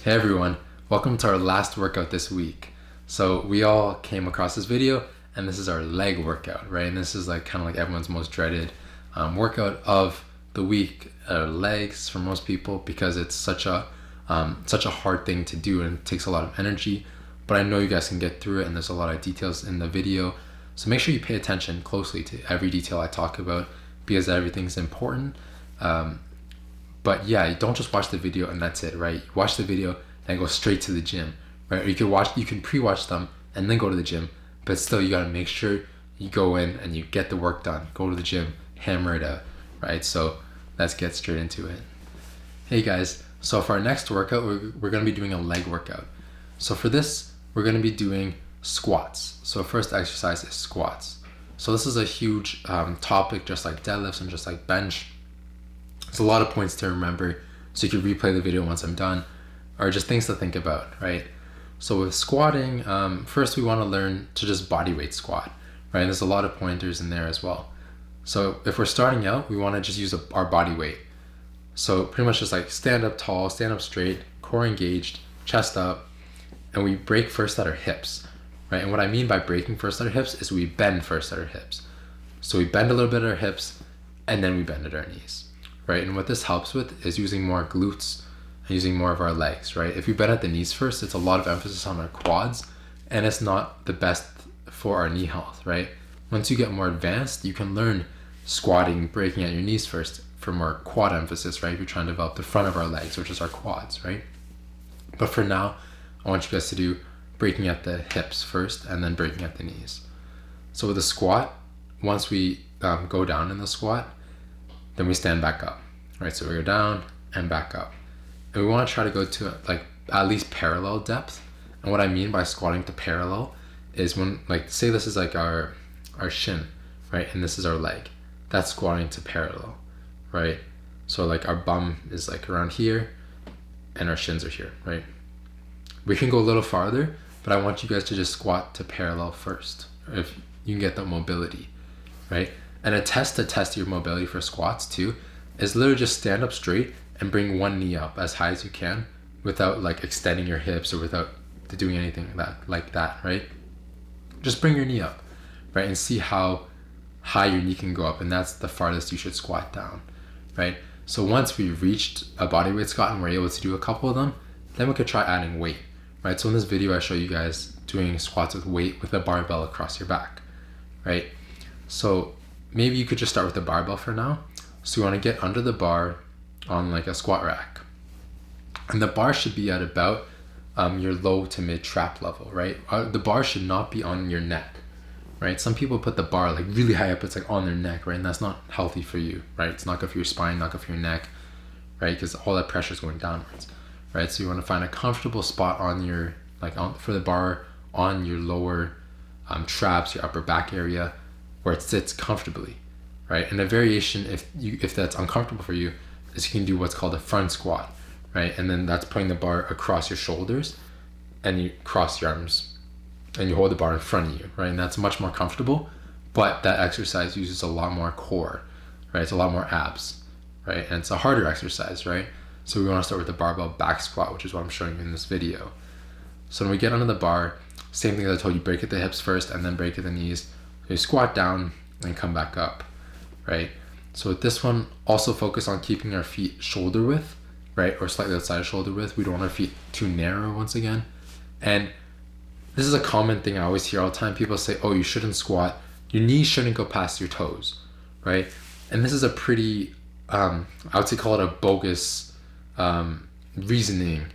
Hey everyone, welcome to our last workout this week. So we all came across this video and this is our leg workout, right? And this is like kind of like everyone's most dreaded workout of the week, legs for most people, because it's such a hard thing to do and it takes a lot of energy. But I know you guys can get through it and there's a lot of details in the video. So make sure you pay attention closely to every detail I talk about because everything's important. But yeah, don't just watch the video and that's it, right? Watch the video and go straight to the gym, right? Or you can pre-watch them and then go to the gym, but still you gotta make sure you go in and you get the work done. Go to the gym, hammer it out, right? So let's get straight into it. Hey guys, so for our next workout, we're gonna be doing a leg workout. So for this, we're gonna be doing squats. So first exercise is squats. So this is a huge topic, just like deadlifts and just like bench. There's a lot of points to remember, so you can replay the video once I'm done, or just things to think about, right? So with squatting, first we want to learn to just body weight squat, right? And there's a lot of pointers in there as well. So if we're starting out, we want to just use our body weight. So pretty much just like stand up tall, stand up straight, core engaged, chest up, and we break first at our hips, right? And what I mean by breaking first at our hips is we bend first at our hips. So we bend a little bit at our hips, and then we bend at our knees. Right, and what this helps with is using more glutes and using more of our legs, right? If we bend at the knees first, it's a lot of emphasis on our quads, and it's not the best for our knee health, right? Once you get more advanced, you can learn squatting, breaking at your knees first for more quad emphasis, right? If you're trying to develop the front of our legs, which is our quads, right? But for now, I want you guys to do breaking at the hips first and then breaking at the knees. So with the squat, once we go down in the squat, then we stand back up, right? So we go down and back up. And we want to try to go to like at least parallel depth. And what I mean by squatting to parallel is when, like, say this is like our shin, right? And this is our leg. That's squatting to parallel, right? So like our bum is like around here and our shins are here, right? We can go a little farther, but I want you guys to just squat to parallel first, if you can get that mobility, right? And a test to test your mobility for squats too is literally just stand up straight and bring one knee up as high as you can without like extending your hips or without doing anything like that, right? Just bring your knee up, right? And see how high your knee can go up, and that's the farthest you should squat down, right? So once we've reached a bodyweight squat and we're able to do a couple of them, then we could try adding weight, right? So in this video, I show you guys doing squats with weight with a barbell across your back, right? So maybe you could just start with the barbell for now. So you want to get under the bar on like a squat rack. And the bar should be at about your low to mid trap level, right? The bar should not be on your neck, right? Some people put the bar like really high up, it's like on their neck, right? And that's not healthy for you, right? It's not good for your spine, not good for your neck, right? Because all that pressure is going downwards, right? So you want to find a comfortable spot on your, for the bar on your lower traps, your upper back area, where it sits comfortably, right? And a variation, if that's uncomfortable for you, is you can do what's called a front squat, right? And then that's putting the bar across your shoulders and you cross your arms and you hold the bar in front of you, right? And that's much more comfortable, but that exercise uses a lot more core, right? It's a lot more abs, right? And it's a harder exercise, right? So we want to start with the barbell back squat, which is what I'm showing you in this video. So when we get under the bar, same thing as I told you, break at the hips first and then break at the knees. You squat down and come back up, right? So with this one, also focus on keeping our feet shoulder width, right? Or slightly outside of shoulder width. We don't want our feet too narrow once again. And this is a common thing I always hear all the time. People say, oh, you shouldn't squat. Your knees shouldn't go past your toes, right? And this is a pretty, I would say call it a bogus reasoning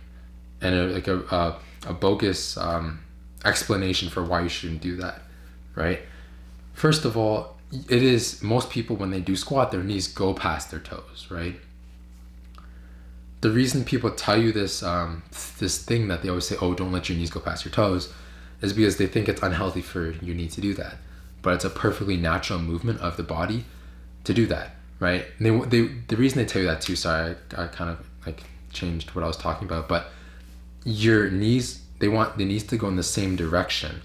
and a bogus explanation for why you shouldn't do that, right? First of all, it is most people when they do squat, their knees go past their toes, right? The reason people tell you this this thing that they always say, oh, don't let your knees go past your toes, is because they think it's unhealthy for your knee to do that. But it's a perfectly natural movement of the body to do that, right? And the reason they tell you that too, sorry, I kind of like changed what I was talking about, but your knees, they want the knees to go in the same direction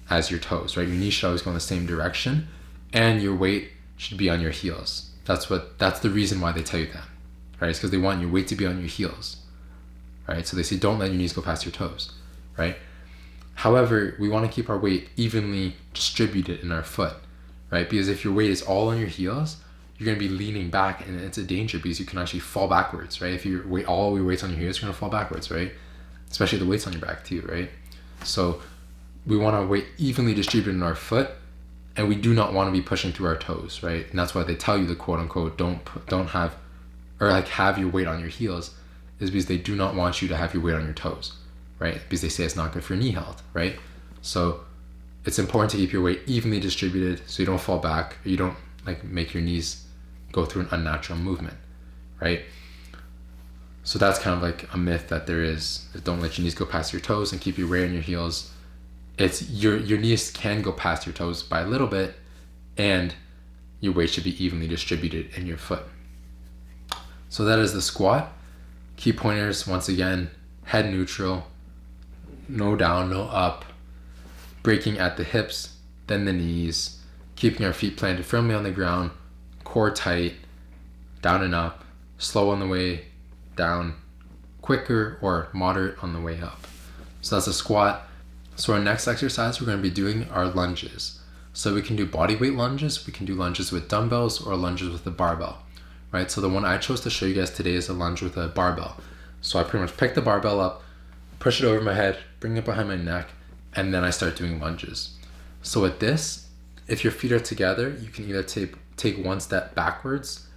as your toes, right? Your knees should always go in the same direction and your weight should be on your heels. That's the reason why they tell you that, right? It's because they want your weight to be on your heels, right? So they say don't let your knees go past your toes, right? However, we want to keep our weight evenly distributed in our foot, right? Because if your weight is all on your heels, you're going to be leaning back, and it's a danger because you can actually fall backwards, right? If your weight, all your weight's on your heels, you're going to fall backwards, right? Especially the weight's on your back too, right? So we want our weight evenly distributed in our foot, and we do not want to be pushing through our toes, right? And that's why they tell you the quote unquote don't have, or like have your weight on your heels, is because they do not want you to have your weight on your toes, right? Because they say it's not good for knee health, right? So it's important to keep your weight evenly distributed so you don't fall back, or you don't like make your knees go through an unnatural movement, right? So that's kind of like a myth that there is don't let your knees go past your toes and keep your weight on your heels. It's your knees can go past your toes by a little bit, and your weight should be evenly distributed in your foot. So that is the squat. Key pointers, once again, head neutral, no down, no up, breaking at the hips, then the knees, keeping our feet planted firmly on the ground, core tight, down and up, slow on the way down, quicker or moderate on the way up. So that's a squat. So our next exercise we're going to be doing are lunges. So we can do body weight lunges, we can do lunges with dumbbells, or lunges with a barbell, right? So the one I chose to show you guys today is a lunge with a barbell. So I pretty much pick the barbell up, push it over my head, bring it behind my neck, and then I start doing lunges. So with this, if your feet are together, you can either take one step backwards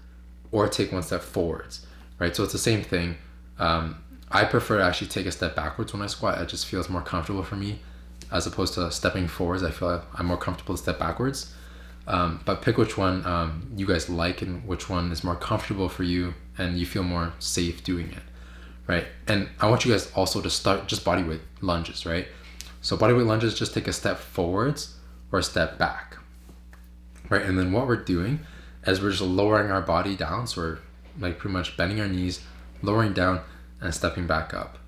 or take one step forwards, right? So it's the same thing. I prefer to actually take a step backwards when I squat. It just feels more comfortable for me, as opposed to stepping forwards. I feel like I'm more comfortable to step backwards. But pick which one you guys like and which one is more comfortable for you and you feel more safe doing it, right? And I want you guys also to start just bodyweight lunges, right? So bodyweight lunges, just take a step forwards or a step back, right? And then what we're doing is we're just lowering our body down. So we're like pretty much bending our knees, lowering down and stepping back up,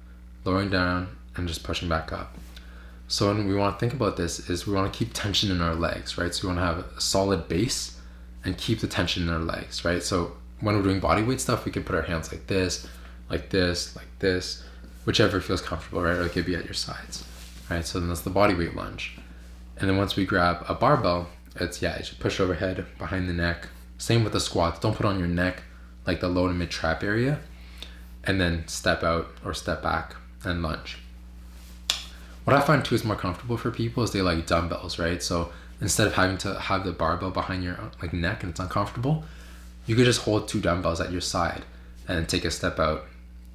lowering down and just pushing back up. So when we want to think about this is we want to keep tension in our legs, right? So we want to have a solid base and keep the tension in our legs, right? So when we're doing body weight stuff, we can put our hands like this, like this, like this, whichever feels comfortable, right? Or it could be at your sides, right? So then that's the body weight lunge. And then once we grab a barbell, you should push overhead, behind the neck. Same with the squats. Don't put on your neck, like the low to mid trap area, and then step out or step back and lunge. What I find too is more comfortable for people is they like dumbbells, right? So instead of having to have the barbell behind your like neck and it's uncomfortable, you could just hold 2 dumbbells at your side and take a step out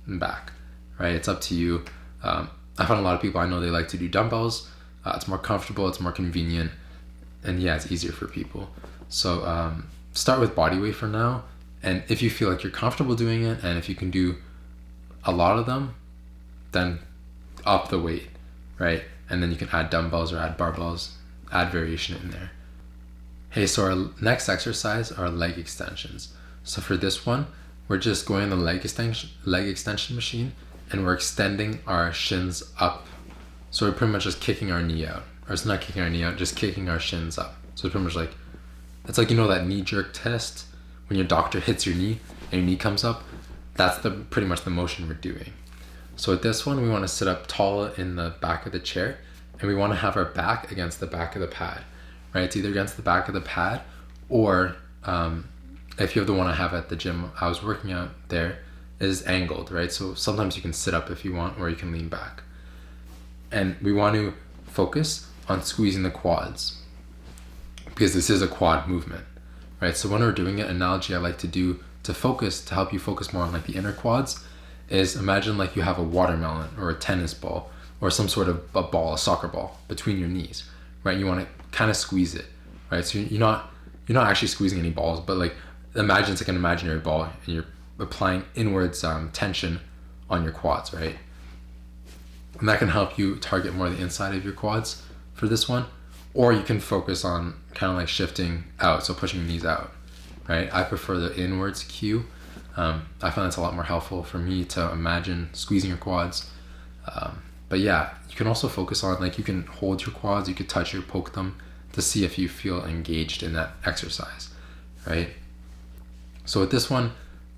and back, right? It's up to you. I find a lot of people I know, they like to do dumbbells. It's more comfortable, it's more convenient, and yeah, it's easier for people. So start with body weight for now, and if you feel like you're comfortable doing it and if you can do a lot of them, then up the weight, right? And then you can add dumbbells or add barbells, add variation in there. Hey, so our next exercise are leg extensions. So for this one, we're just going on the leg extension machine, and we're extending our shins up. So we're pretty much just kicking our knee out, or it's not kicking our knee out, just kicking our shins up. So it's pretty much like, it's like, you know, that knee jerk test when your doctor hits your knee and your knee comes up. That's pretty much the motion we're doing. So with this one, we want to sit up tall in the back of the chair, and we want to have our back against the back of the pad, right? It's either against the back of the pad, or if you have the one I have at the gym I was working out there, is angled, right? So sometimes you can sit up if you want, or you can lean back. And we want to focus on squeezing the quads, because this is a quad movement, right? So when we're doing it, analogy I like to do to help you focus more on like the inner quads, is imagine like you have a watermelon or a tennis ball or some sort of a ball, a soccer ball between your knees, right? You want to kind of squeeze it, right? So you're not actually squeezing any balls, but like imagine it's like an imaginary ball and you're applying inwards tension on your quads, right? And that can help you target more the inside of your quads for this one, or you can focus on kind of like shifting out, so pushing your knees out, right? I prefer the inwards cue. I find that's a lot more helpful for me to imagine squeezing your quads. But yeah, you can also focus on, like, you can hold your quads, you could touch or poke them to see if you feel engaged in that exercise, right? So with this one,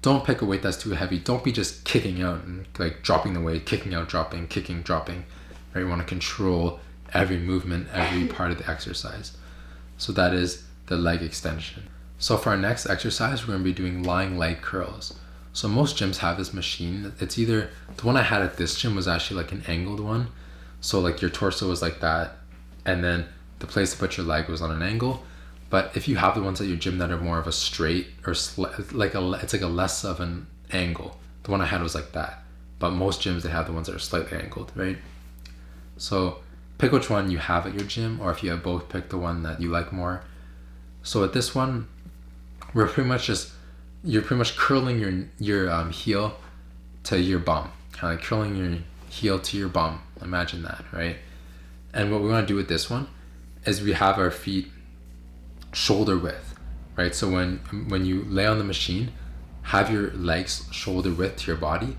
don't pick a weight that's too heavy. Don't be just kicking out and like dropping the weight, kicking out, dropping, kicking, dropping, right? You want to control every movement, every part of the exercise. So that is the leg extension. So for our next exercise, we're going to be doing lying leg curls. So most gyms have this machine. It's either, the one I had at this gym was actually like an angled one. So like your torso was like that, and then the place to put your leg was on an angle. But if you have the ones at your gym that are more of a straight or it's like a less of an angle, the one I had was like that. But most gyms, they have the ones that are slightly angled, right? So pick which one you have at your gym, or if you have both, pick the one that you like more. So at this one, you're pretty much curling your heel to your bum, kind of like curling your heel to your bum. Imagine that, right? And what we want to do with this one is we have our feet shoulder width, right? So when you lay on the machine, have your legs shoulder width to your body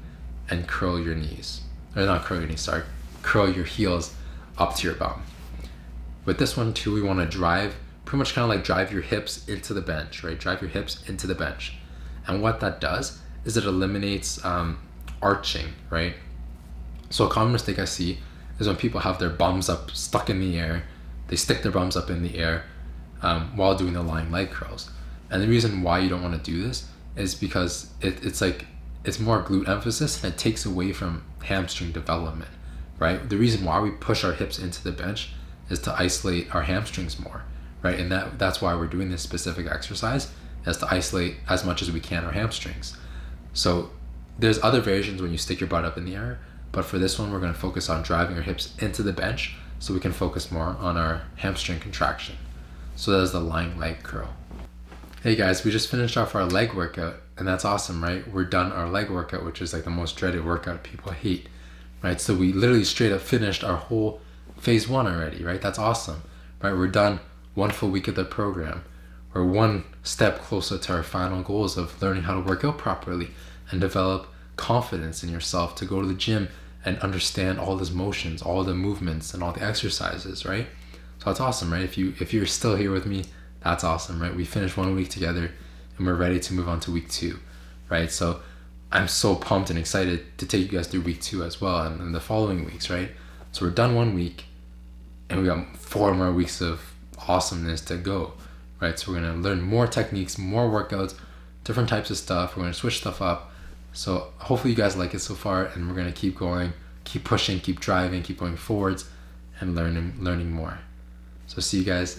and curl your knees, or not curl your knees, sorry, curl your heels up to your bum. With this one too, we want to drive, pretty much kind of like drive your hips into the bench, right? Drive your hips into the bench. And what that does is it eliminates arching, right? So a common mistake I see is when people have their bums up stuck in the air, they stick their bums up in the air while doing the lying leg curls. And the reason why you don't want to do this is because it's more glute emphasis, and it takes away from hamstring development, right? The reason why we push our hips into the bench is to isolate our hamstrings more, right? And that's why we're doing this specific exercise, is to isolate as much as we can our hamstrings. So there's other variations when you stick your butt up in the air, but for this one, we're going to focus on driving our hips into the bench so we can focus more on our hamstring contraction. So that is the lying leg curl. Hey guys, we just finished off our leg workout, and that's awesome, right? We're done our leg workout, which is like the most dreaded workout people hate, right? So we literally straight up finished our whole phase 1 already, right? That's awesome, right? We're done 1 full week of the program. We're 1 step closer to our final goals of learning how to work out properly and develop confidence in yourself to go to the gym and understand all those motions, all the movements, and all the exercises, right? So that's awesome, right? If you're still here with me, that's awesome, right? We finished 1 week together and we're ready to move on to week 2, right? So I'm so pumped and excited to take you guys through week 2 as well, and the following weeks, right? So we're done 1 week and we got 4 more weeks of awesomeness to go, right? So we're gonna learn more techniques, more workouts, different types of stuff. We're gonna switch stuff up. So hopefully you guys like it so far, and we're gonna keep going, keep pushing, keep driving, keep going forwards, and learning more. So see you guys